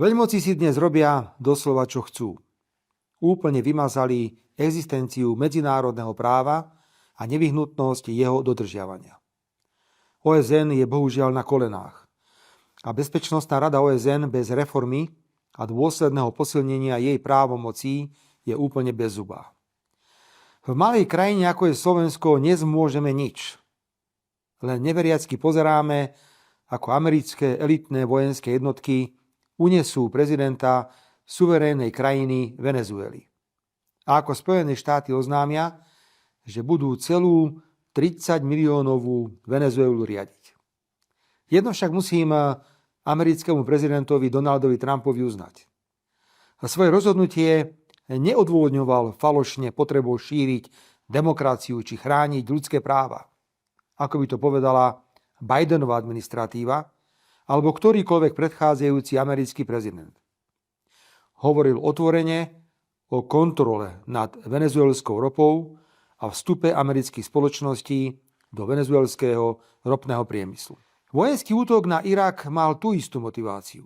Veľmoci si dnes robia doslova čo chcú. Úplne vymazali existenciu medzinárodného práva a nevyhnutnosť jeho dodržiavania. OSN je bohužiaľ na kolenách a Bezpečnostná rada OSN bez reformy a dôsledného posilnenia jej právomocí je úplne bezzubá. V malej krajine ako je Slovensko nezmôžeme nič. Len neveriacky pozeráme, ako americké elitné vojenské jednotky unesú prezidenta suverénnej krajiny Venezuely. A ako Spojené štáty oznámia, že budú celú 30 miliónovú Venezuelu riadiť. Jedno však musím americkému prezidentovi Donaldovi Trumpovi uznať. Svoje rozhodnutie neodôvodňoval falošne potrebou šíriť demokraciu či chrániť ľudské práva, ako by to povedala Bidenová administratíva alebo ktorýkoľvek predchádzajúci americký prezident. Hovoril otvorene o kontrole nad venezuelskou ropou a vstupe amerických spoločností do venezuelského ropného priemyslu. Vojenský útok na Irak mal tú istú motiváciu.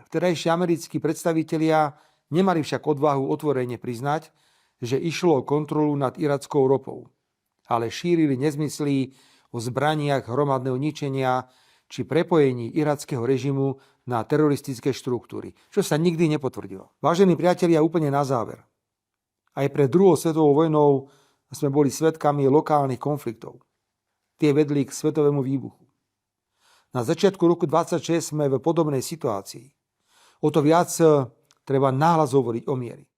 Vtedajší americkí predstavitelia nemali však odvahu otvorene priznať, že išlo o kontrolu nad irackou ropou, ale šírili nezmysly o zbraniach hromadného ničenia či prepojení irackého režimu na teroristické štruktúry, čo sa nikdy nepotvrdilo. Vážení priatelia, úplne na záver. Aj pred druhou svetovou vojnou sme boli svedkami lokálnych konfliktov. Tie vedli k svetovému výbuchu. Na začiatku roku 1926 sme v podobnej situácii. O to viac treba nahlas hovoriť o mieri.